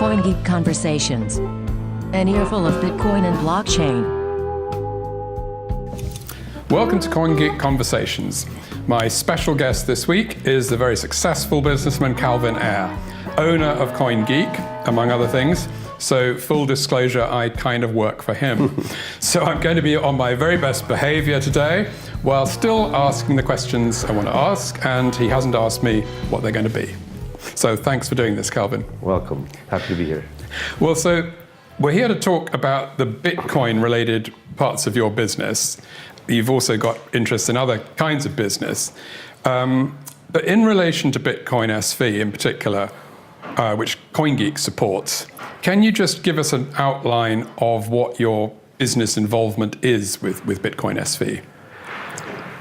CoinGeek Conversations, an earful of Bitcoin and blockchain. Welcome to CoinGeek Conversations. My special guest this week is the very successful businessman Calvin Ayre, owner of CoinGeek, among other things. So full disclosure, I kind of work for him. So I'm going to be on my very best behavior today, while still asking the questions I want to ask, and he hasn't asked me what they're going to be. So thanks for doing this, Calvin. Welcome. Happy to be here. Well, so we're here to talk about the Bitcoin-related parts of your business. You've also got interest in other kinds of business. But in relation to Bitcoin SV in particular, which CoinGeek supports, can you just give us an outline of what your business involvement is with Bitcoin SV?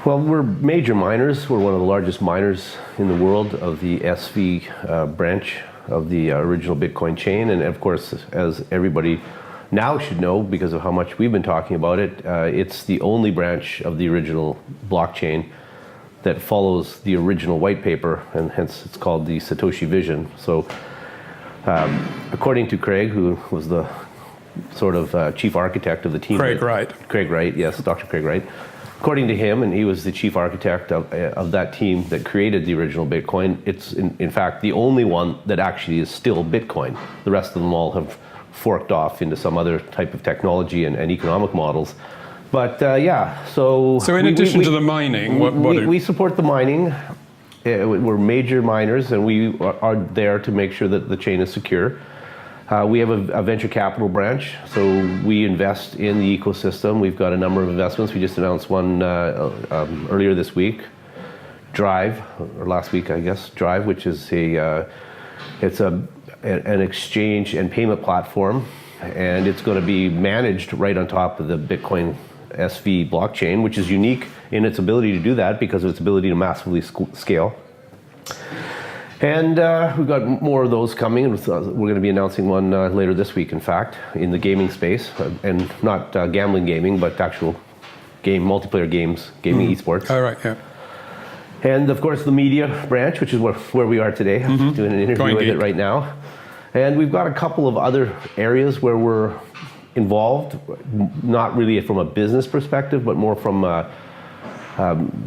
Well, we're major miners. We're one of the largest miners in the world of the SV branch of the original Bitcoin chain. And of course, as everybody now should know, because of how much we've been talking about it, it's the only branch of the original blockchain that follows the original white paper, and hence it's called the Satoshi Vision. So according to Craig, who was the sort of chief architect of the team. Craig Wright. Craig Wright, yes, Dr. Craig Wright. According to him, and he was the chief architect of that team that created the original Bitcoin, it's in fact the only one that actually is still Bitcoin. The rest of them all have forked off into some other type of technology and economic models. But yeah, so in addition to the mining, we support the mining. We're major miners, and we are there to make sure that the chain is secure. We have a venture capital branch, so we invest in the ecosystem. We've got a number of investments. We just announced one earlier this week, Drive, or last week, I guess, Drive, which is an exchange and payment platform, and it's going to be managed right on top of the Bitcoin SV blockchain, which is unique in its ability to do that because of its ability to massively scale. And we've got more of those coming. We're going to be announcing one later this week, in fact, in the gaming space, and not gambling gaming, but actual multiplayer games, gaming esports. Oh, right, yeah. And of course, the media branch, which is where we are today, doing an interview with it right now. And we've got a couple of other areas where we're involved, not really from a business perspective, but more from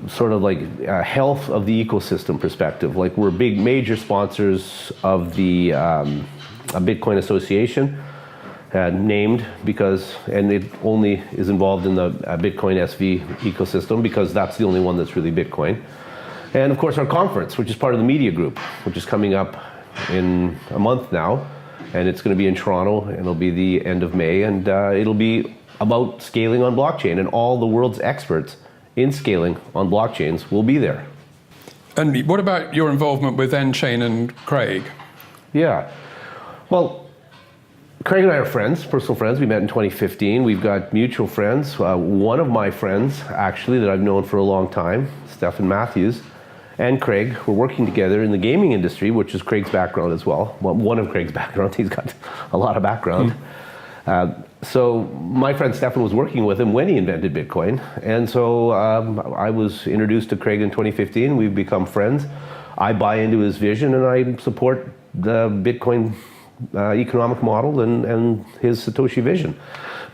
sort of like health of the ecosystem perspective. Like we're big major sponsors of the Bitcoin Association, named because, and it only is involved in the Bitcoin SV ecosystem because that's the only one that's really Bitcoin. And of course our conference, which is part of the media group, which is coming up in a month now, and it's going to be in Toronto, and it'll be the end of May, and it'll be about scaling on blockchain, and all the world's experts in scaling on blockchains will be there. And what about your involvement with nChain and Craig? Yeah, well, Craig and I are friends, personal friends. We met in 2015. We've got mutual friends. One of my friends, actually, that I've known for a long time, Stephen Matthews, and Craig were working together in the gaming industry, which is Craig's background as well. Well, one of Craig's background. He's got a lot of background. So my friend Stefan was working with him when he invented Bitcoin. And so I was introduced to Craig in 2015. We've become friends. I buy into his vision, and I support the Bitcoin economic model and his Satoshi vision.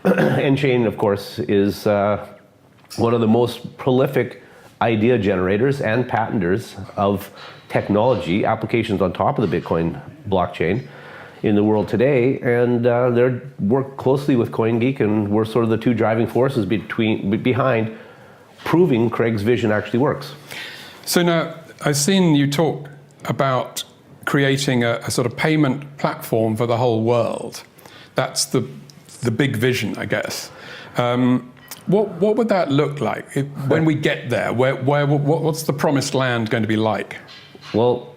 nChain, of course, is one of the most prolific idea generators and patenters of technology applications on top of the Bitcoin blockchain in the world today, and they work closely with CoinGeek, and we're sort of the two driving forces behind proving Craig's vision actually works. So now I've seen you talk about creating a sort of payment platform for the whole world. That's the big vision, I guess. What would that look like when we get there? What's the promised land going to be like? Well,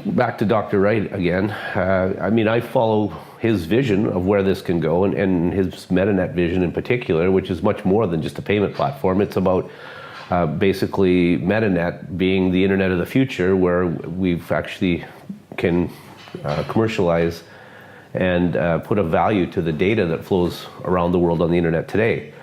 back to Dr. Wright again. I mean, I follow his vision of where this can go, and his MetaNet vision in particular, which is much more than just a payment platform. It's about basically MetaNet being the internet of the future, where we've actually can commercialize and put a value to the data that flows around the world on the internet today.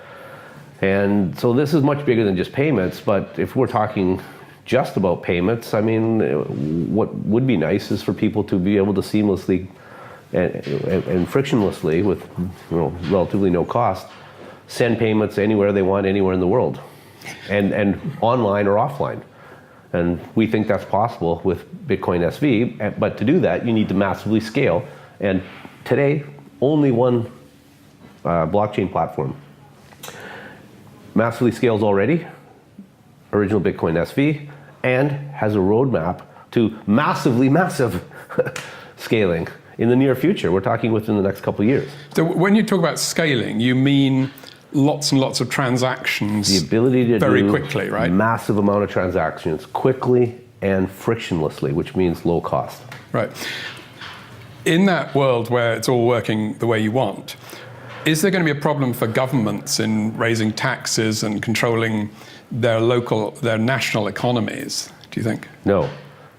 And so this is much bigger than just payments, but if we're talking just about payments, I mean, what would be nice is for people to be able to seamlessly and frictionlessly with relatively no cost, send payments anywhere they want, anywhere in the world, and online or offline. And we think that's possible with Bitcoin SV, but to do that, you need to massively scale. And today, only one blockchain platform massively scales already, original Bitcoin SV, and has a roadmap to massive scaling in the near future. We're talking within the next couple of years. So when you talk about scaling, you mean lots and lots of transactions, the ability to very do quickly, right? Massive amount of transactions quickly and frictionlessly, which means low cost. Right. In that world where it's all working the way you want, is there going to be a problem for governments in raising taxes and controlling their national economies, do you think? No.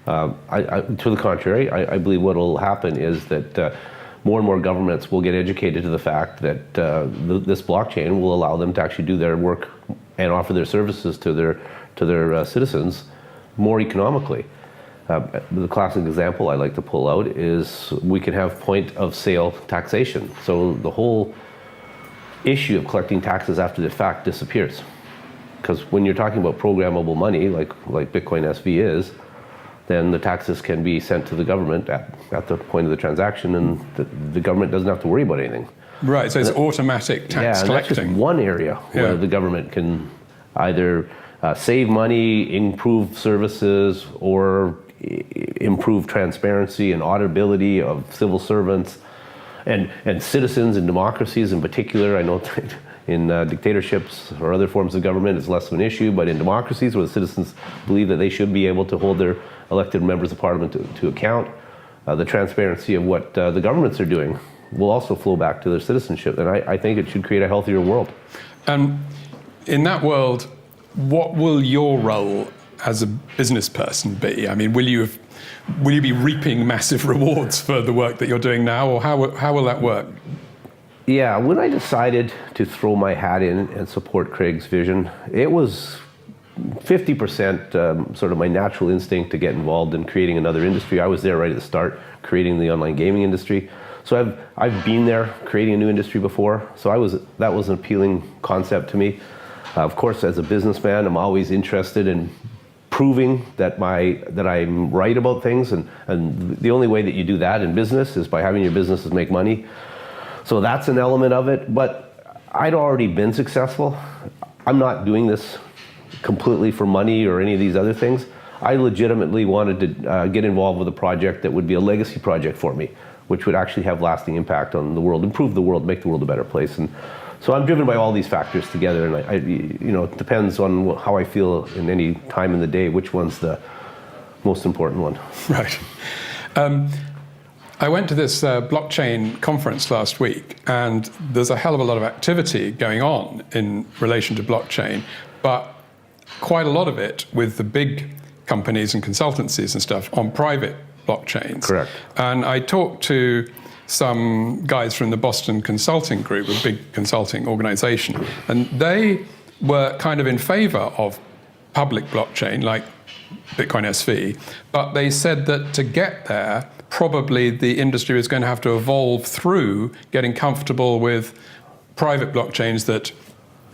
To the contrary, I believe what will happen is that more and more governments will get educated to the fact that this blockchain will allow them to actually do their work and offer their services to their citizens more economically. The classic example I like to pull out is we can have point of sale taxation. So the whole issue of collecting taxes after the fact disappears. Because when you're talking about programmable money, like Bitcoin SV is, then the taxes can be sent to the government at the point of the transaction, and the government doesn't have to worry about anything. Right, so it's automatic tax collecting. That's just one area where the government can either save money, improve services, or improve transparency and auditability of civil servants and citizens and democracies in particular. I know in dictatorships or other forms of government it's less of an issue, but in democracies where the citizens believe that they should be able to hold their elected members of parliament to account, the transparency of what the governments are doing will also flow back to their citizenship. And I think it should create a healthier world. In that world, what will your role as a business person be? I mean, will you be reaping massive rewards for the work that you're doing now, or how will that work? Yeah, when I decided to throw my hat in and support Craig's vision, it was 50% sort of my natural instinct to get involved in creating another industry. I was there right at the start, creating the online gaming industry. So I've been there creating a new industry before. So that was an appealing concept to me. Of course, as a businessman, I'm always interested in proving that I'm right about things, and the only way that you do that in business is by having your businesses make money. So that's an element of it, but I'd already been successful. I'm not doing this completely for money or any of these other things. I legitimately wanted to get involved with a project that would be a legacy project for me, which would actually have lasting impact on the world, improve the world, make the world a better place. And so I'm driven by all these factors together, and it depends on how I feel in any time in the day, which one's the most important one. Right. I went to this blockchain conference last week, and there's a hell of a lot of activity going on in relation to blockchain, but quite a lot of it with the big companies and consultancies and stuff on private blockchains. Correct. And I talked to some guys from the Boston Consulting Group, a big consulting organization, and they were kind of in favor of public blockchain like Bitcoin SV, but they said that to get there, probably the industry was going to have to evolve through getting comfortable with private blockchains that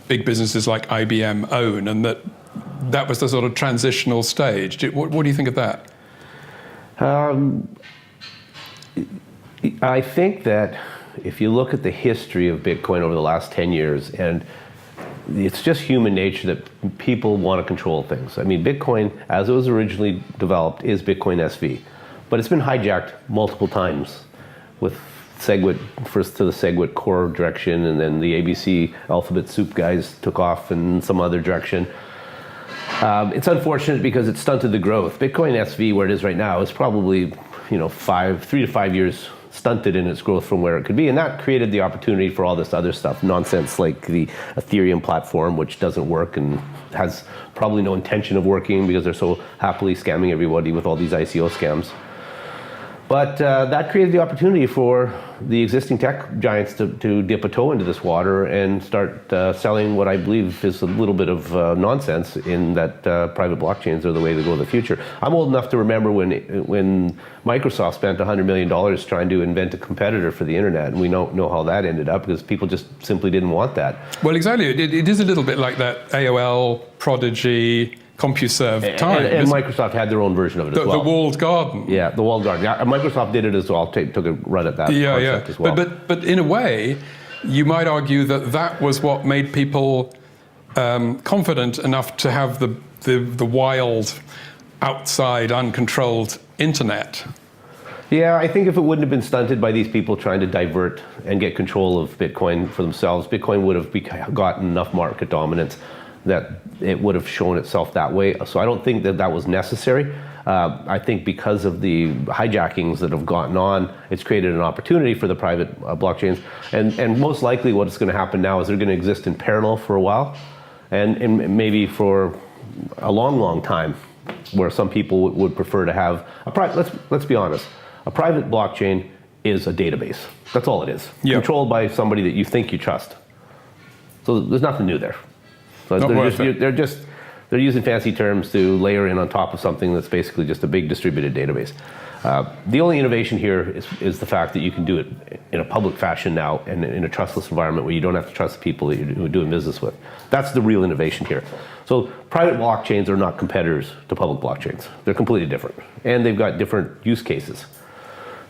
big businesses like IBM own, and that was the sort of transitional stage. What do you think of that? I think that if you look at the history of Bitcoin over the last 10 years, and it's just human nature that people want to control things. I mean, Bitcoin, as it was originally developed, is Bitcoin SV. But it's been hijacked multiple times with SegWit, first to the SegWit core direction, and then the ABC alphabet soup guys took off in some other direction. It's unfortunate because it stunted the growth. Bitcoin SV, where it is right now, is probably 3 to 5 years stunted in its growth from where it could be, and that created the opportunity for all this other stuff, nonsense like the Ethereum platform, which doesn't work and has probably no intention of working because they're so happily scamming everybody with all these ICO scams. But that created the opportunity for the existing tech giants to dip a toe into this water and start selling what I believe is a little bit of nonsense in that private blockchains are the way to go in the future. I'm old enough to remember when Microsoft spent $100 million trying to invent a competitor for the internet, and we don't know how that ended up because people just simply didn't want that. Well, exactly. It is a little bit like that AOL, Prodigy, CompuServe time. And Microsoft had their own version of it as well. The walled garden. Yeah, the walled garden. Yeah, Microsoft did it as well. Took a run at that concept as well. But in a way, you might argue that was what made people confident enough to have the wild, outside, uncontrolled internet. Yeah, I think if it wouldn't have been stunted by these people trying to divert and get control of Bitcoin for themselves, Bitcoin would have gotten enough market dominance that it would have shown itself that way. So I don't think that was necessary. I think because of the hijackings that have gotten on, it's created an opportunity for the private blockchains. And most likely what's going to happen now is they're going to exist in parallel for a while, and maybe for a long, long time, where some people would prefer to have let's be honest, a private blockchain is a database. That's all it is. Yep. Controlled by somebody that you think you trust. So there's nothing new there. So they're using fancy terms to layer in on top of something that's basically just a big distributed database. The only innovation here is the fact that you can do it in a public fashion now and in a trustless environment where you don't have to trust the people that you're doing business with. That's the real innovation here. So private blockchains are not competitors to public blockchains. They're completely different. And they've got different use cases.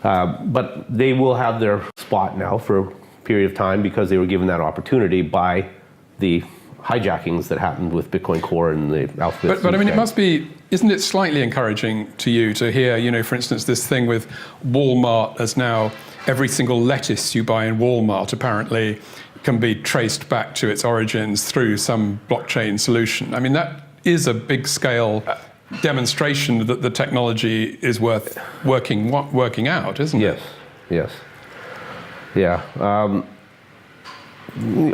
But they will have their spot now for a period of time because they were given that opportunity by the hijackings that happened with Bitcoin Core and the Alphabet. But I mean, it must be, isn't it slightly encouraging to you to hear, for instance, this thing with Walmart as now every single lettuce you buy in Walmart apparently can be traced back to its origins through some blockchain solution. I mean, that is a big scale demonstration that the technology is worth working out, isn't it? Yes. Yeah.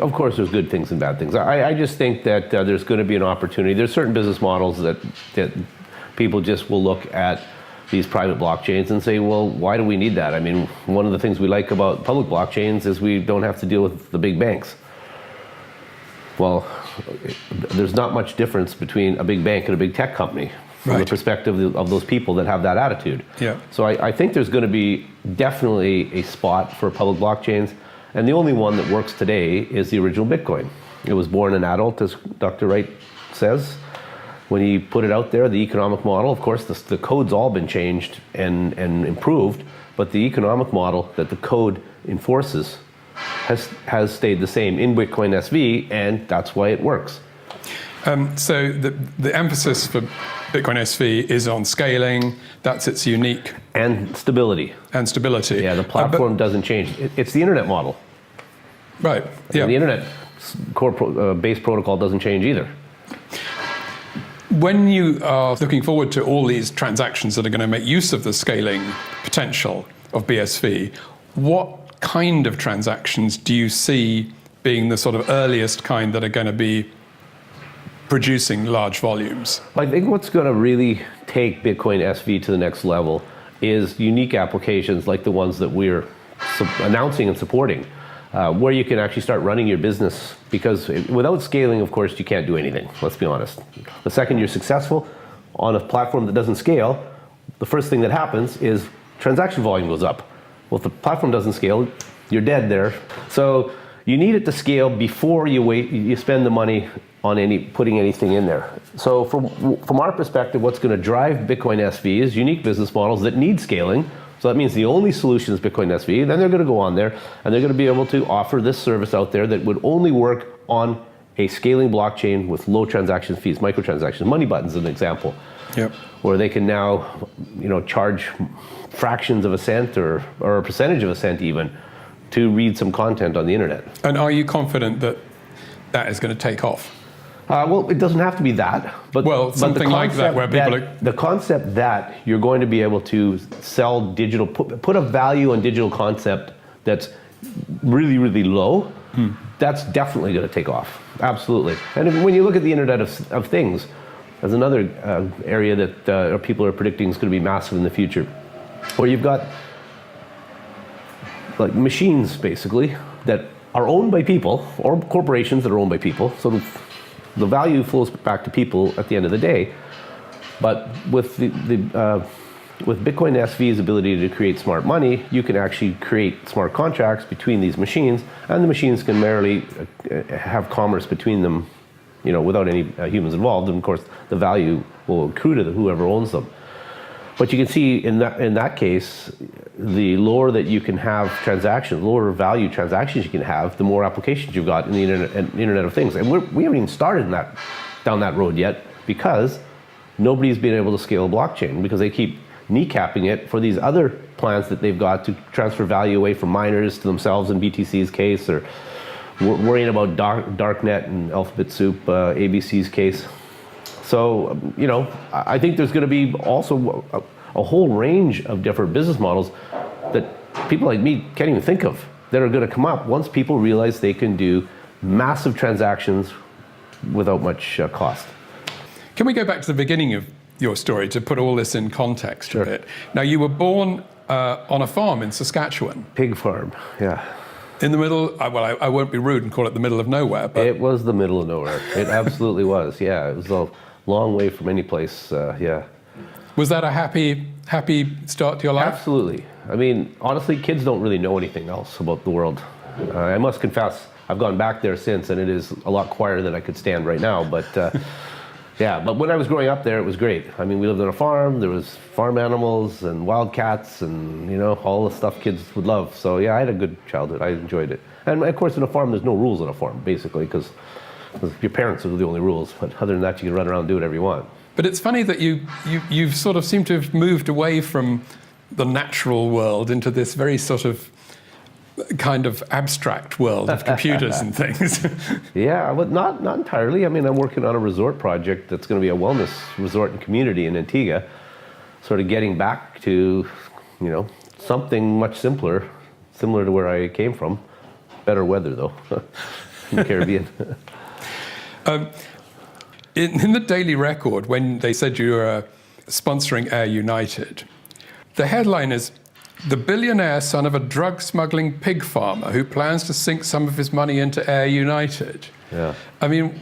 Of course, there's good things and bad things. I just think that there's going to be an opportunity. There's certain business models that people just will look at these private blockchains and say, well, why do we need that? I mean, one of the things we like about public blockchains is we don't have to deal with the big banks. Well, there's not much difference between a big bank and a big tech company from the perspective of those people that have that attitude. Yeah. So I think there's going to be definitely a spot for public blockchains. And the only one that works today is the original Bitcoin. It was born an adult, as Dr. Wright says. When he put it out there, the economic model, of course, the code's all been changed and improved, but the economic model that the code enforces has stayed the same in Bitcoin SV, and that's why it works. So the emphasis for Bitcoin SV is on scaling. That's its unique. And stability. Yeah, the platform doesn't change. It's the internet model. Right, yeah. And the internet core base protocol doesn't change either. When you are looking forward to all these transactions that are going to make use of the scaling potential of BSV, what kind of transactions do you see being the sort of earliest kind that are going to be producing large volumes? I think what's going to really take Bitcoin SV to the next level is unique applications like the ones that we're announcing and supporting, where you can actually start running your business, because without scaling, of course, you can't do anything. Let's be honest. The second you're successful on a platform that doesn't scale, the first thing that happens is transaction volume goes up. Well, if the platform doesn't scale, you're dead there. So you need it to scale before you spend the money on putting anything in there. So from our perspective, what's going to drive Bitcoin SV is unique business models that need scaling. So that means the only solution is Bitcoin SV. Then they're going to go on there and they're going to be able to offer this service out there that would only work on a scaling blockchain with low transaction fees, microtransactions. Money Button's an example. Yep. Where they can now, charge fractions of a cent or a percentage of a cent even to read some content on the internet. And are you confident that that is going to take off? Well, it doesn't have to be that, but something like that, where people the concept that you're going to be able to sell digital, put a value on digital concept that's really, really low. That's definitely going to take off. Absolutely. And when you look at the Internet of Things, as another area that people are predicting is going to be massive in the future. where you've got like machines basically that are owned by people or corporations that are owned by people. So the value flows back to people at the end of the day. But with with Bitcoin SV's ability to create smart money, you can actually create smart contracts between these machines, and the machines can merely have commerce between them, without any humans involved. And of course, the value will accrue to whoever owns them. But you can see in that case, the lower that you can have transactions, lower value transactions you can have, the more applications you've got in the Internet of Things. And we haven't even started down that road yet, because nobody's been able to scale a blockchain, because they keep kneecapping it for these other plans that they've got to transfer value away from miners to themselves in BTC's case, or worrying about Darknet and Alphabet Soup, ABC's case. So, I think there's going to be also a whole range of different business models that people like me can't even think of that are going to come up once people realize they can do massive transactions without much cost. Can we go back to the beginning of your story to put all this in context Sure. a bit? Now, you were born on a farm in Saskatchewan. Pig farm, yeah. In the middle, I won't be rude and call it the middle of nowhere, but It was the middle of nowhere. It absolutely was, yeah. It was a long way from any place, yeah. was that a happy start to your life? Absolutely. I mean, honestly, kids don't really know anything else about the world. I must confess, I've gone back there since, and it is a lot quieter than I could stand right now. But yeah, but when I was growing up there, it was great. I mean, we lived on a farm. There was farm animals and wildcats and, all the stuff kids would love. So yeah, I had a good childhood. I enjoyed it. And of course, in a farm, there's no rules on a farm, basically, because your parents are the only rules. But other than that, you can run around and do whatever you want. But it's funny that you've sort of seem to have moved away from the natural world into this very sort of kind of abstract world of computers and things. Yeah, but not entirely. I mean, I'm working on a resort project that's going to be a wellness resort and community in Antigua, sort of getting back to, something much similar to where I came from. Better weather, though, in the Caribbean. In the Daily Record, when they said you were sponsoring Air United, the headline is, "The billionaire son of a drug-smuggling pig farmer who plans to sink some of his money into Air United." Yeah. I mean,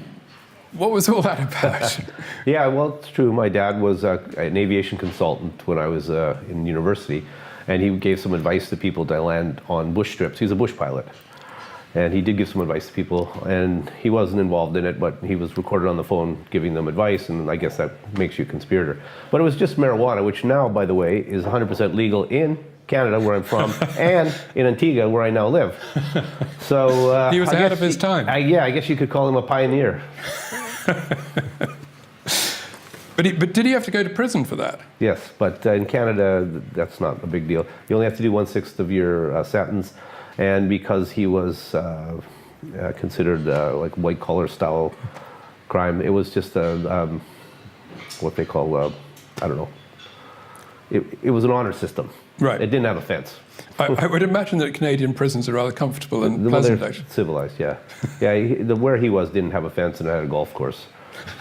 what was all that about? Yeah, well, it's true. My dad was an aviation consultant when I was in university, and he gave some advice to people to land on bush strips. He was a bush pilot. And he did give some advice to people, and he wasn't involved in it, but he was recorded on the phone giving them advice, and I guess that makes you a conspirator. But it was just marijuana, which now, by the way, is 100% legal in Canada, where I'm from, and in Antigua, where I now live. So he was ahead of his time. Yeah, I guess you could call him a pioneer. But did he have to go to prison for that? Yes, but in Canada, that's not a big deal. You only have to do 1/6 of your sentence. And because he was considered like white-collar style crime, it was just what they call, I don't know. It was an honor system. Right. It didn't have a fence. I would imagine that Canadian prisons are rather comfortable and pleasant, they're actually. civilized, yeah. Yeah, where he was didn't have a fence, and it had a golf course.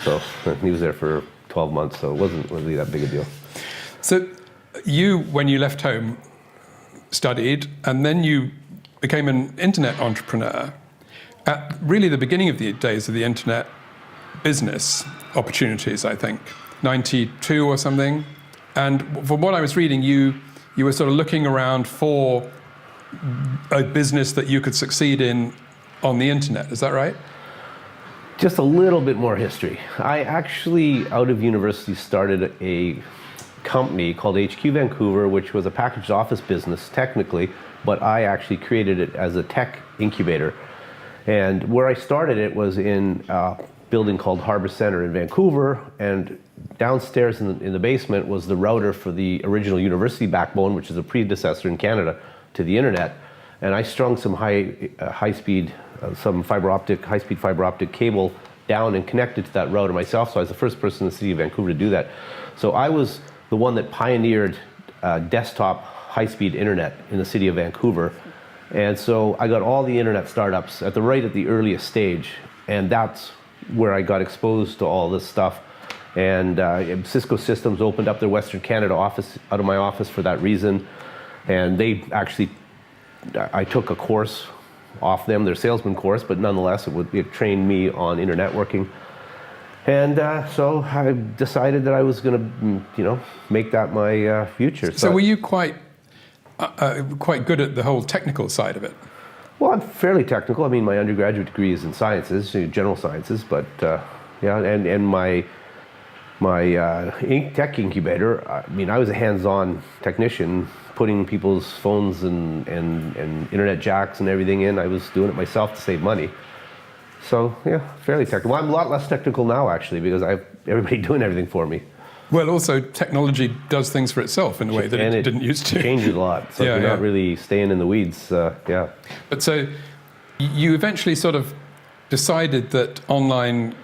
So he was there for 12 months, so it wasn't really that big a deal. So you, when you left home, studied, and then you became an internet entrepreneur at really the beginning of the days of the internet business opportunities, I think, 92 or something. And from what I was reading, you were sort of looking around for a business that you could succeed in on the internet. Is that right? Just a little bit more history. I actually, out of university, started a company called HQ Vancouver, which was a packaged office business, technically, but I actually created it as a tech incubator. And where I started it was in a building called Harbor Center in Vancouver, and downstairs in the basement was the router for the original university backbone, which is a predecessor in Canada to the internet. And I strung some high-speed fiber optic cable down and connected to that router myself. So I was the first person in the city of Vancouver to do that. So I was the one that pioneered desktop high-speed internet in the city of Vancouver. And so I got all the internet startups at the earliest stage, and that's where I got exposed to all this stuff. And Cisco Systems opened up their Western Canada office out of my office for that reason. And they actually, I took a course off them, their salesman course, but nonetheless it trained me on internet networking. And so I decided that I was going to, make that my future. So were you quite good at the whole technical side of it? Well, I'm fairly technical. I mean, my undergraduate degree is in sciences, general sciences, but and my tech incubator, I mean, I was a hands-on technician, putting people's phones and internet jacks and everything in. I was doing it myself to save money. So yeah, fairly technical. Well, I'm a lot less technical now, actually, because I have everybody doing everything for me. Well, also technology does things for itself in a way that it didn't used to. It changes a lot, so you're not really staying in the weeds. But so you eventually sort of decided that online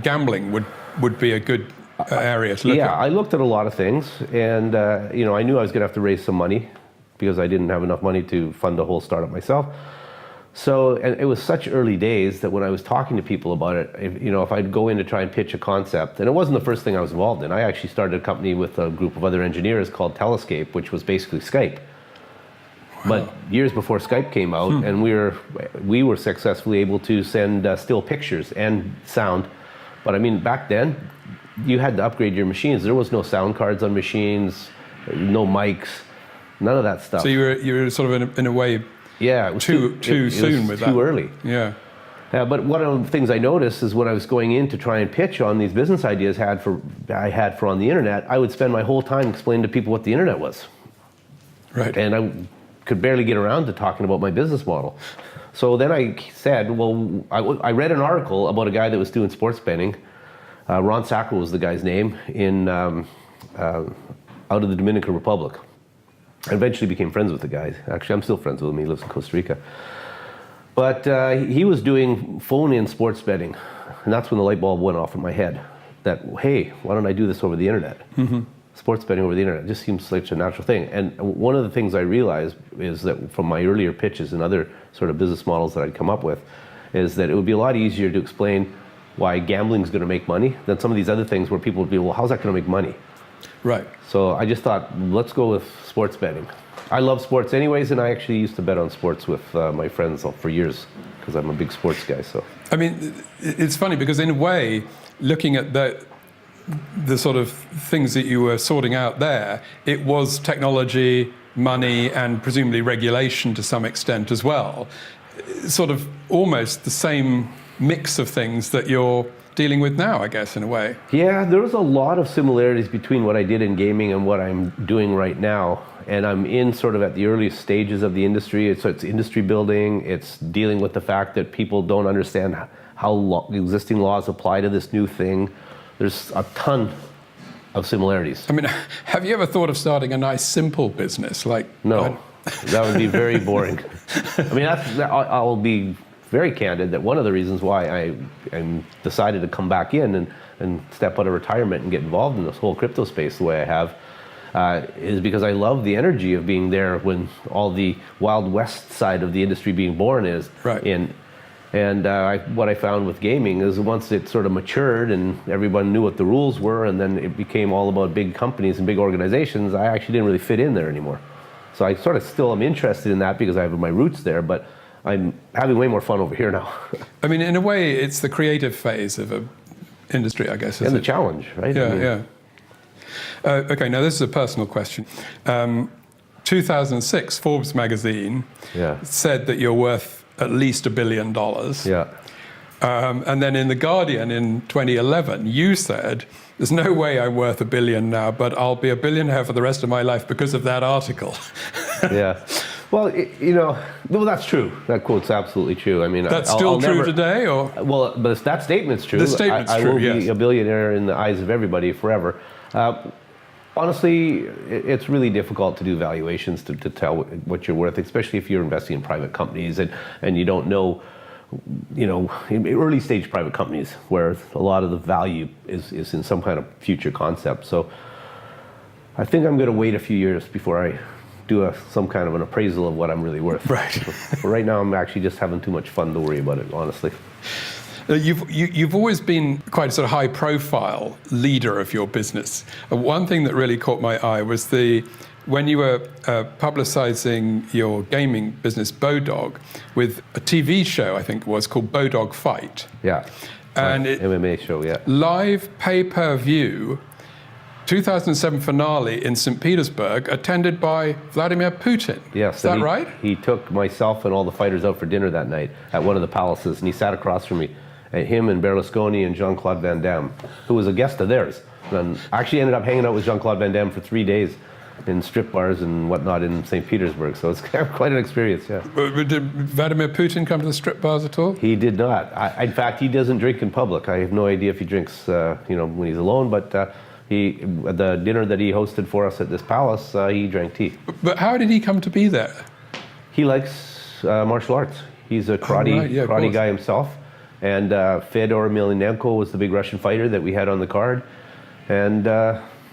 gambling would be a good area to look at. Yeah, I looked at a lot of things, and I knew I was going to have to raise some money because I didn't have enough money to fund the whole startup myself. So, and it was such early days that when I was talking to people about it, if I'd go in to try and pitch a concept, and it wasn't the first thing I was involved in. I actually started a company with a group of other engineers called Telescape, which was basically Skype. Wow. But years before Skype came out, and we were successfully able to send still pictures and sound. But I mean, back then, you had to upgrade your machines. There was no sound cards on machines, no mics, none of that stuff. So you were sort of in a way. Yeah, it was too soon with that. Too early. Yeah. But one of the things I noticed is when I was going in to try and pitch on these business ideas I had for on the internet, I would spend my whole time explaining to people what the internet was. Right. And I could barely get around to talking about my business model. So then I said, well, I read an article about a guy that was doing sports betting. Ron Sacco was the guy's name out of the Dominican Republic. I eventually became friends with the guy. Actually, I'm still friends with him. He lives in Costa Rica. But he was doing phone-in sports betting. And that's when the light bulb went off in my head. That, hey, why don't I do this over the internet? Mm-hmm. Sports betting over the internet. It just seems such a natural thing. And one of the things I realized is that from my earlier pitches and other sort of business models that I'd come up with, is that it would be a lot easier to explain why gambling is going to make money than some of these other things where people would be, well, how's that going to make money? Right. So I just thought, let's go with sports betting. I love sports anyways, and I actually used to bet on sports with my friends for years because I'm a big sports guy. So I mean, it's funny because in a way, looking at the sort of things that you were sorting out there, it was technology, money, and presumably regulation to some extent as well. Sort of almost the same mix of things that you're dealing with now, I guess, in a way. Yeah, there was a lot of similarities between what I did in gaming and what I'm doing right now. And I'm in sort of at the earliest stages of the industry. It's industry building. It's dealing with the fact that people don't understand how existing laws apply to this new thing. There's a ton of similarities. I mean, have you ever thought of starting a nice, simple business? No, that would be very boring. I mean, I'll be very candid that one of the reasons why I decided to come back in and step out of retirement and get involved in this whole crypto space the way I have is because I love the energy of being there when all the Wild West side of the industry being born is. Right. And what I found with gaming is once it sort of matured and everyone knew what the rules were and then it became all about big companies and big organizations, I actually didn't really fit in there anymore. So I sort of still am interested in that because I have my roots there, but I'm having way more fun over here now. I mean, in a way, it's the creative phase of an industry, I guess. And the challenge, right? Yeah, okay, now this is a personal question. 2006, Forbes magazine said that you're worth at least $1 billion. Yeah. And then in The Guardian in 2011, you said, there's no way I'm worth $1 billion now, but I'll be a billionaire for the rest of my life because of that article. Yeah. Well, well, that's true. That quote's absolutely true. I mean, that's still true today, or? Well, but that statement's true. The statement's true, I will be a billionaire in the eyes of everybody forever. Honestly, it's really difficult to do valuations to tell what you're worth, especially if you're investing in private companies and you don't know, in early stage private companies where a lot of the value is in some kind of future concept. So I think I'm going to wait a few years before I do some kind of an appraisal of what I'm really worth. Right. But right now, I'm actually just having too much fun to worry about it, honestly. You've always been quite a sort of high-profile leader of your business. One thing that really caught my eye was when you were publicizing your gaming business, Bodog, with a TV show, I think it was, called Bodog Fight. Yeah. And MMA show, yeah. Live pay-per-view, 2007 finale in St. Petersburg, attended by Vladimir Putin. Yes. Is that right? He took myself and all the fighters out for dinner that night at one of the palaces, and he sat across from me. Him and Berlusconi and Jean-Claude Van Damme, who was a guest of theirs. And I actually ended up hanging out with Jean-Claude Van Damme for 3 days in strip bars and whatnot in St. Petersburg. So it's quite an experience, yeah. Did Vladimir Putin come to the strip bars at all? He did not. In fact, he doesn't drink in public. I have no idea if he drinks, when he's alone. But at the dinner that he hosted for us at this palace, he drank tea. But how did he come to be there? He likes martial arts. He's a karate guy himself. And Fedor Emelianenko was the big Russian fighter that we had on the card. And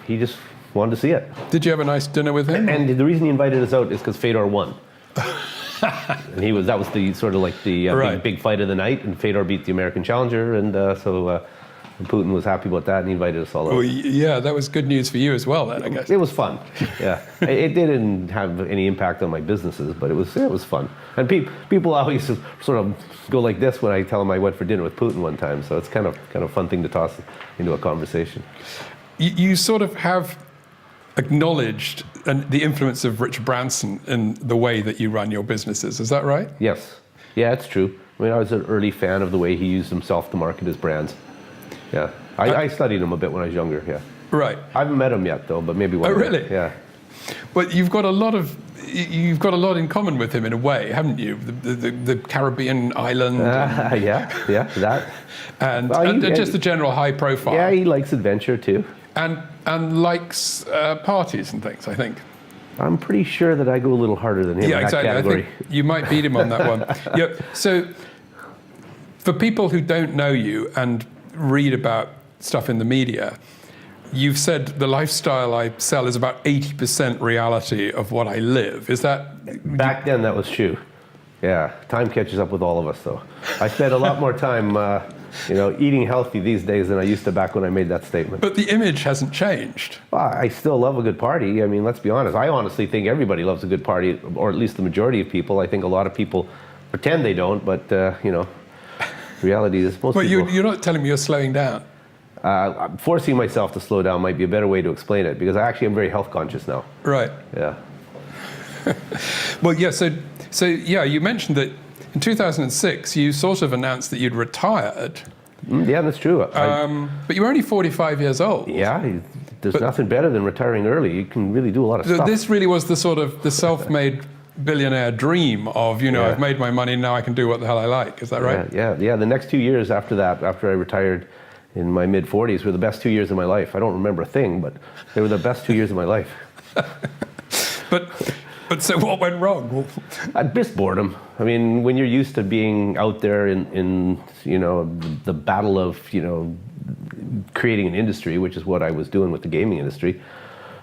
he just wanted to see it. Did you have a nice dinner with him? And the reason he invited us out is because Fedor won. And that was the sort of like the big fight of the night, and Fedor beat the American challenger, and so Putin was happy about that, and he invited us all out. Well, yeah, that was good news for you as well then, I guess. It was fun, yeah. It didn't have any impact on my businesses, but it was fun. And people always sort of go like this when I tell them I went for dinner with Putin one time, so it's kind of a fun thing to toss into a conversation. You sort of have acknowledged the influence of Richard Branson in the way that you run your businesses. Is that right? Yes. Yeah, it's true. I mean, I was an early fan of the way he used himself to market his brands. Yeah. I studied him a bit when I was younger, yeah. Right. I haven't met him yet, though, but maybe one day. Oh, really? Yeah. But you've got a lot in common with him in a way, haven't you? The Caribbean island. Yeah, that. And just the general high profile. Yeah, he likes adventure too. And likes parties and things, I think. I'm pretty sure that I go a little harder than him in that category. I think you might beat him on that one. Yeah. So for people who don't know you and read about stuff in the media, you've said the lifestyle I sell is about 80% reality of what I live. Is that... Back then, that was true. Yeah, time catches up with all of us, though. I spend a lot more time, eating healthy these days than I used to back when I made that statement. But the image hasn't changed. Well, I still love a good party. I mean, let's be honest. I honestly think everybody loves a good party, or at least the majority of people. I think a lot of people pretend they don't, but, reality is most people... Well, you're not telling me you're slowing down. Forcing myself to slow down might be a better way to explain it, because I actually am very health conscious now. Right. Yeah. Well, yeah, so you mentioned that in 2006 you sort of announced that you'd retired. Yeah, that's true. But you were only 45 years old. Yeah, there's nothing better than retiring early. You can really do a lot of stuff. This really was the self-made billionaire dream of, I've made my money, now I can do what the hell I like. Is that right? Yeah. The next 2 years after that, after I retired in my mid-40s, were the best 2 years of my life. I don't remember a thing, but they were the best 2 years of my life. But so what went wrong? Just boredom. I mean, when you're used to being out there in the battle of, creating an industry, which is what I was doing with the gaming industry,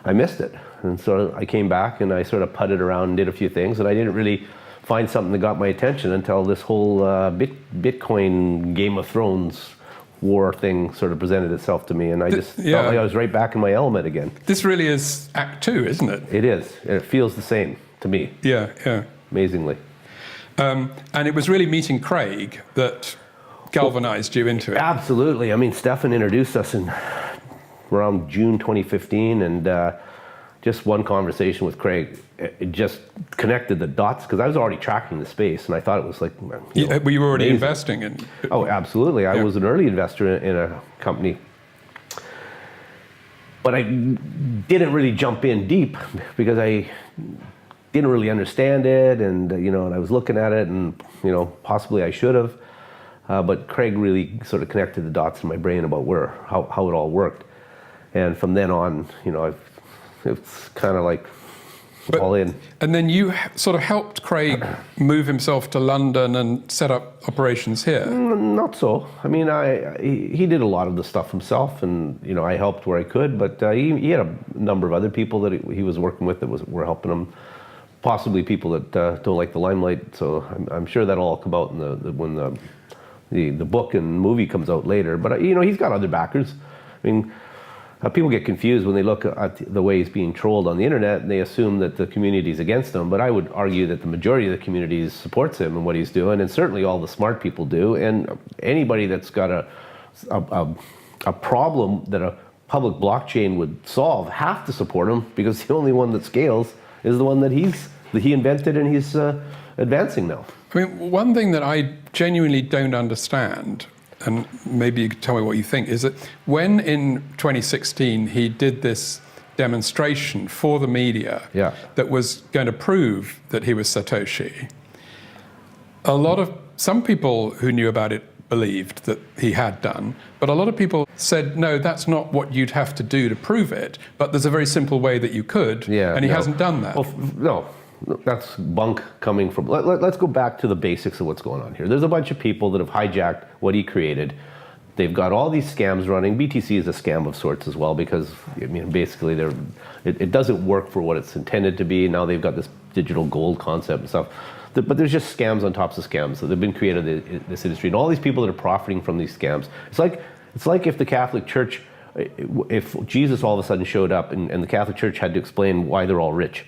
I missed it. And so I came back and I sort of putted around and did a few things, and I didn't really find something that got my attention until this whole Bitcoin Game of Thrones war thing sort of presented itself to me, and I just felt like I was right back in my element again. This really is Act 2, isn't it? It is. It feels the same to me. Yeah. Amazingly. And it was really meeting Craig that galvanized you into it. Absolutely. I mean, Stefan introduced us in around June 2015, and just one conversation with Craig, it just connected the dots, because I was already tracking the space, and I thought it was like... Were you already amazing. investing in... Oh, absolutely. I was an early investor in a company. But I didn't really jump in deep, because I didn't really understand it, and and I was looking at it, and possibly I should have. But Craig really sort of connected the dots in my brain about how it all worked. And from then on, it's kind of like all in. And then you sort of helped Craig move himself to London and set up operations here. Not so. I mean, he did a lot of the stuff himself, and I helped where I could. But he had a number of other people that he was working with that were helping him. Possibly people that don't like the limelight. So I'm sure that'll all come out when the book and movie comes out later. But he's got other backers. I mean, people get confused when they look at the way he's being trolled on the internet, and they assume that the community is against him. But I would argue that the majority of the community supports him and what he's doing, and certainly all the smart people do. And anybody that's got a problem that a public blockchain would solve have to support him, because the only one that scales is the one that he invented and he's advancing now. I mean, one thing that I genuinely don't understand, and maybe you could tell me what you think, is that when in 2016 he did this demonstration for the media that was going to prove that he was Satoshi, some people who knew about it believed that he had done, but a lot of people said, no, that's not what you'd have to do to prove it, but there's a very simple way that you could, and he hasn't done that. Well, no, that's bunk coming from... Let's go back to the basics of what's going on here. There's a bunch of people that have hijacked what he created. They've got all these scams running. BTC is a scam of sorts as well, because basically it doesn't work for what it's intended to be. Now they've got this digital gold concept and stuff. But there's just scams on top of scams that have been created in this industry, and all these people that are profiting from these scams. It's like if the Catholic Church, if Jesus all of a sudden showed up and the Catholic Church had to explain why they're all rich,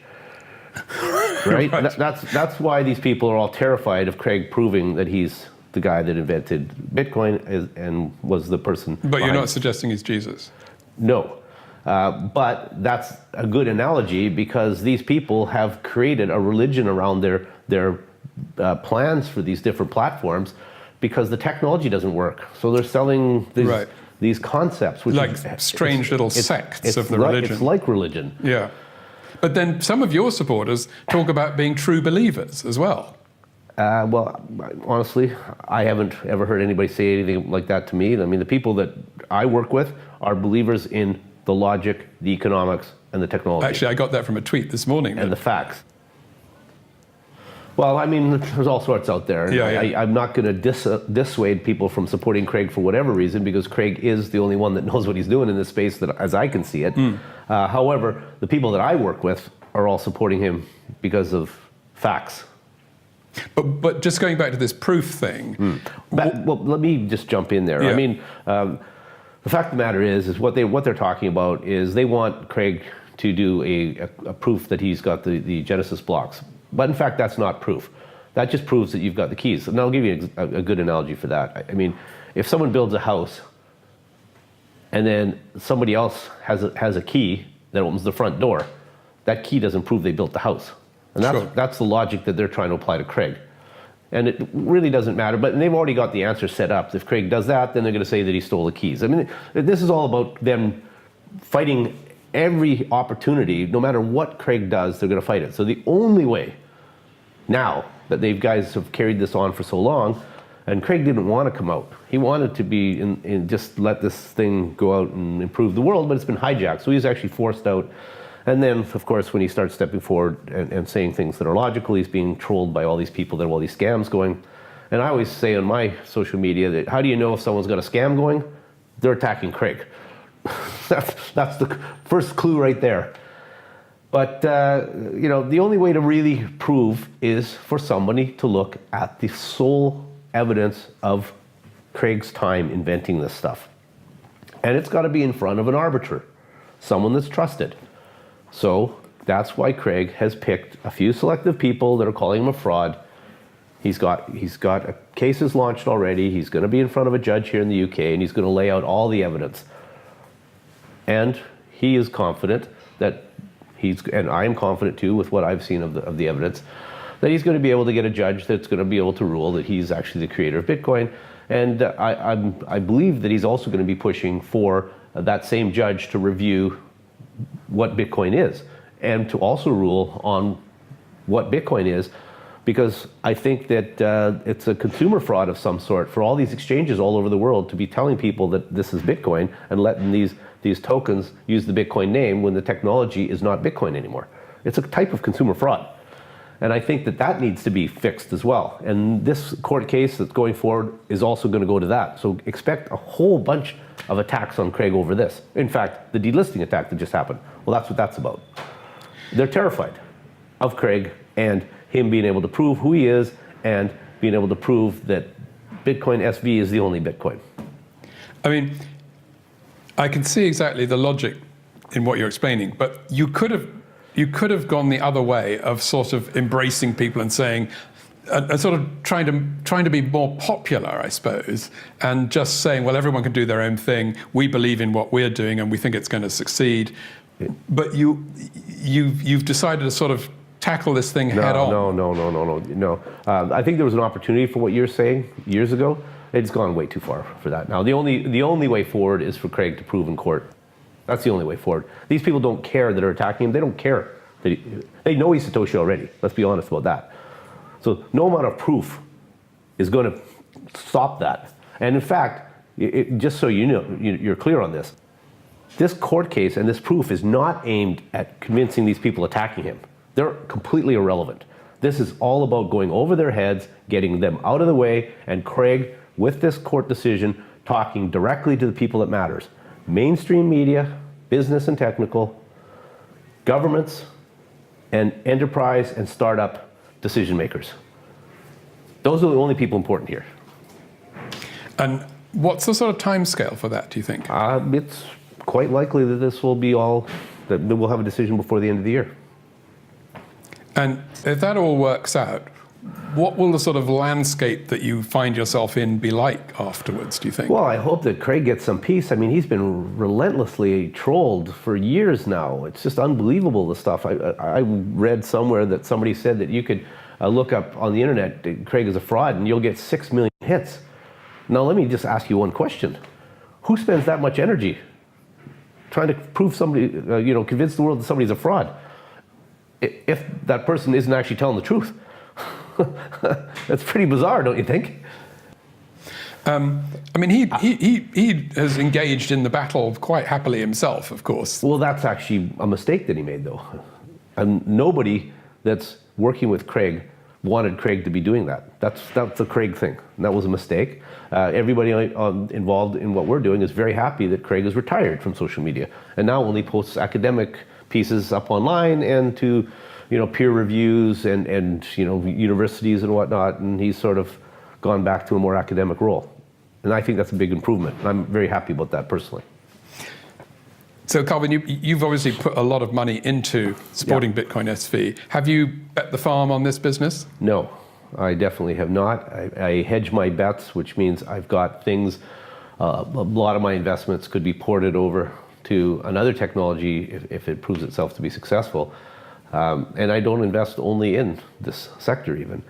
right? That's why these people are all terrified of Craig proving that he's the guy that invented Bitcoin and was the person. But you're not suggesting he's Jesus? No. But that's a good analogy, because these people have created a religion around their plans for these different platforms, because the technology doesn't work. So they're selling these concepts, which like strange little sects of the religion. It's like religion. Yeah. But then some of your supporters talk about being true believers as well. Well, honestly, I haven't ever heard anybody say anything like that to me. I mean, the people that I work with are believers in the logic, the economics, and the technology. Actually, I got that from a tweet this morning. And the facts. Well, I mean, there's all sorts out there. I'm not going to dissuade people from supporting Craig for whatever reason, because Craig is the only one that knows what he's doing in this space, that, as I can see it. However, the people that I work with are all supporting him because of facts. But just going back to this proof thing. Well, let me just jump in there. Yeah. I mean, the fact of the matter is what they're talking about is they want Craig to do a proof that he's got the Genesis blocks. But in fact, that's not proof. That just proves that you've got the keys. And I'll give you a good analogy for that. I mean, if someone builds a house and then somebody else has a key that opens the front door, that key doesn't prove they built the house. And that's the logic that they're trying to apply to Craig. And it really doesn't matter, but they've already got the answer set up. If Craig does that, then they're going to say that he stole the keys. I mean, this is all about them fighting every opportunity. No matter what Craig does, they're going to fight it. So the only way now that guys have carried this on for so long, and Craig didn't want to come out. He wanted to be in just let this thing go out and improve the world, but it's been hijacked. So he's actually forced out. And then, of course, when he starts stepping forward and saying things that are logical, he's being trolled by all these people. There are all these scams going. And I always say on my social media that how do you know if someone's got a scam going? They're attacking Craig. That's the first clue right there. But, the only way to really prove is for somebody to look at the sole evidence of Craig's time inventing this stuff. And it's got to be in front of an arbiter, someone that's trusted. So that's why Craig has picked a few selective people that are calling him a fraud. He's got cases launched already. He's going to be in front of a judge here in the UK, and he's going to lay out all the evidence. And he is confident that and I am confident too with what I've seen of the evidence, that he's going to be able to get a judge that's going to be able to rule that he's actually the creator of Bitcoin. And I believe that he's also going to be pushing for that same judge to review what Bitcoin is, and to also rule on what Bitcoin is, because I think that it's a consumer fraud of some sort for all these exchanges all over the world to be telling people that this is Bitcoin and letting these tokens use the Bitcoin name when the technology is not Bitcoin anymore. It's a type of consumer fraud. And I think that needs to be fixed as well. And this court case that's going forward is also going to go to that. So expect a whole bunch of attacks on Craig over this. In fact, the delisting attack that just happened, well, that's what that's about. They're terrified of Craig and him being able to prove who he is and being able to prove that Bitcoin SV is the only Bitcoin. I mean, I can see exactly the logic in what you're explaining, but you could have gone the other way of sort of embracing people and saying, and sort of trying to be more popular, I suppose, and just saying, well, everyone can do their own thing. We believe in what we're doing, and we think it's going to succeed. But you've decided to sort of tackle this thing head on. No. I think there was an opportunity for what you're saying years ago. It's gone way too far for that. Now, the only way forward is for Craig to prove in court. That's the only way forward. These people don't care that are attacking him. They don't care. They know he's Satoshi already. Let's be honest about that. So no amount of proof is going to stop that. And in fact, just so you know, you're clear on this, this court case and this proof is not aimed at convincing these people attacking him. They're completely irrelevant. This is all about going over their heads, getting them out of the way, and Craig, with this court decision, talking directly to the people that matters. Mainstream media, business and technical, governments, and enterprise and startup decision makers. Those are the only people important here. And what's the sort of time scale for that, do you think? It's quite likely that this will be that we'll have a decision before the end of the year. And if that all works out, what will the sort of landscape that you find yourself in be like afterwards, do you think? Well, I hope that Craig gets some peace. I mean, he's been relentlessly trolled for years now. It's just unbelievable, the stuff. I read somewhere that somebody said that you could look up on the internet, Craig is a fraud, and you'll get 6 million hits. Now, let me just ask you one question. Who spends that much energy trying to prove somebody, convince the world that somebody's a fraud, if that person isn't actually telling the truth? That's pretty bizarre, don't you think? I mean, he has engaged in the battle quite happily himself, of course. Well, that's actually a mistake that he made, though. And nobody that's working with Craig wanted Craig to be doing that. That's a Craig thing. And that was a mistake. Everybody involved in what we're doing is very happy that Craig is retired from social media and now only posts academic pieces up online and to peer reviews and universities and whatnot, and he's sort of gone back to a more academic role. And I think that's a big improvement, and I'm very happy about that personally. So, Calvin, you've obviously put a lot of money into supporting Bitcoin SV. Have you bet the farm on this business? No, I definitely have not. I hedge my bets, which means I've got things, a lot of my investments could be ported over to another technology if it proves itself to be successful. And I don't invest only in this sector even.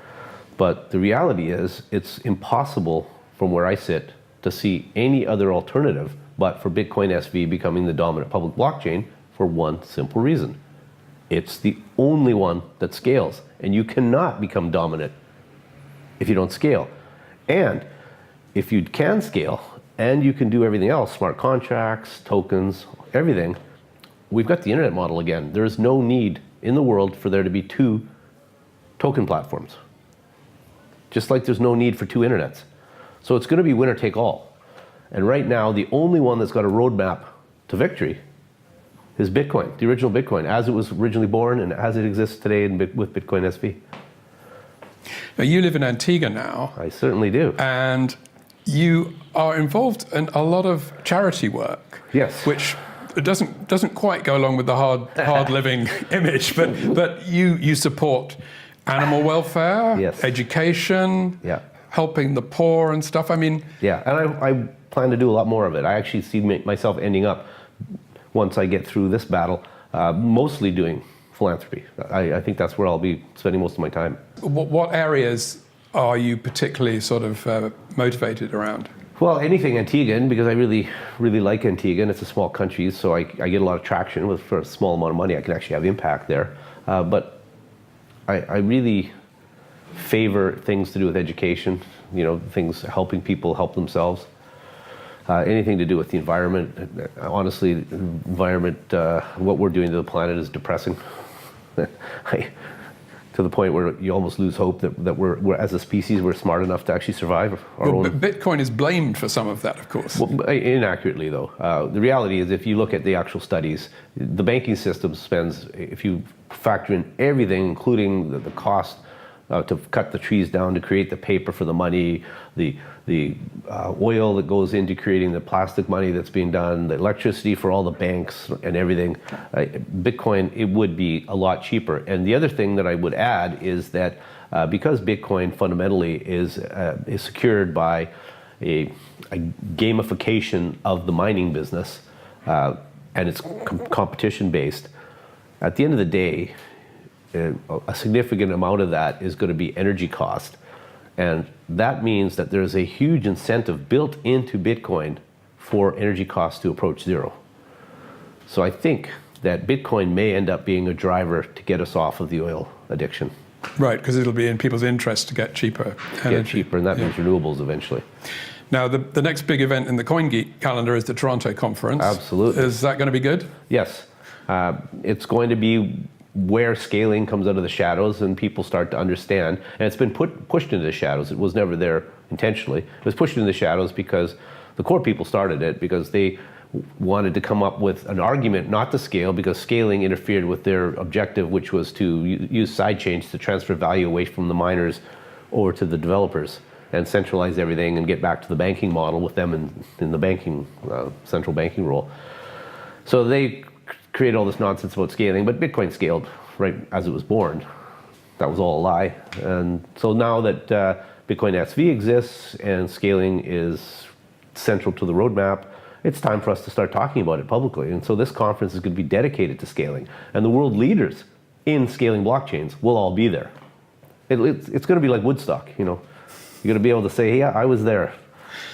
But the reality is it's impossible from where I sit to see any other alternative but for Bitcoin SV becoming the dominant public blockchain for one simple reason. It's the only one that scales, and you cannot become dominant if you don't scale. And if you can scale and you can do everything else, smart contracts, tokens, everything, we've got the internet model again. There is no need in the world for there to be two token platforms. Just like there's no need for two internets. So it's going to be winner take all. And right now, the only one that's got a roadmap to victory is Bitcoin, the original Bitcoin, as it was originally born and as it exists today with Bitcoin SV. Now, you live in Antigua now. I certainly do. And you are involved in a lot of charity work. Yes. Which doesn't quite go along with the hard living image, but you support animal welfare, yes, education, helping the poor and stuff. I mean, and I plan to do a lot more of it. I actually see myself ending up, once I get through this battle, mostly doing philanthropy. I think that's where I'll be spending most of my time. What areas are you particularly sort of motivated around? Well, anything Antiguan, because I really, really like Antigua, and it's a small country, so I get a lot of traction for a small amount of money. I can actually have impact there. But I really favor things to do with education, things helping people help themselves. Anything to do with the environment. Honestly, environment, what we're doing to the planet is depressing. To the point where you almost lose hope that we're as a species, we're smart enough to actually survive our own. Bitcoin is blamed for some of that, of course. Well, inaccurately, though. The reality is, if you look at the actual studies, the banking system spends, if you factor in everything, including the cost to cut the trees down to create the paper for the money, the oil that goes into creating the plastic money that's being done, the electricity for all the banks and everything. Bitcoin, it would be a lot cheaper. And the other thing that I would add is that because Bitcoin fundamentally is secured by a gamification of the mining business, and it's competition based, at the end of the day, a significant amount of that is going to be energy cost. And that means that there's a huge incentive built into Bitcoin for energy costs to approach zero. So I think that Bitcoin may end up being a driver to get us off of the oil addiction. Right, because it'll be in people's interest to get cheaper energy. Get cheaper, and that means renewables eventually. Now, the next big event in the CoinGeek calendar is the Toronto conference. Absolutely. Is that going to be good? Yes. It's going to be where scaling comes out of the shadows and people start to understand. And it's been pushed into the shadows. It was never there intentionally. It was pushed into the shadows because the core people started it because they wanted to come up with an argument not to scale because scaling interfered with their objective, which was to use sidechains to transfer value away from the miners over to the developers and centralize everything and get back to the banking model with them in the banking, central banking role. So they create all this nonsense about scaling, but Bitcoin scaled right as it was born. That was all a lie. And so now that Bitcoin SV exists and scaling is central to the roadmap, it's time for us to start talking about it publicly. And so this conference is going to be dedicated to scaling. And the world leaders in scaling blockchains will all be there. It's going to be like Woodstock, you know. You're going to be able to say, hey, yeah, I was there.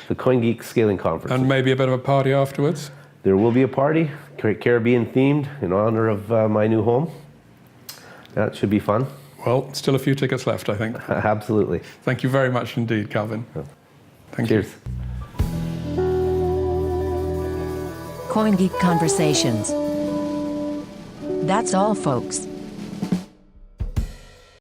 The CoinGeek Scaling Conference. And maybe a bit of a party afterwards? There will be a party, Caribbean themed, in honor of my new home. That should be fun. Well, still a few tickets left, I think. Absolutely. Thank you very much indeed, Calvin. Thank Cheers. you. CoinGeek Conversations. That's all, folks.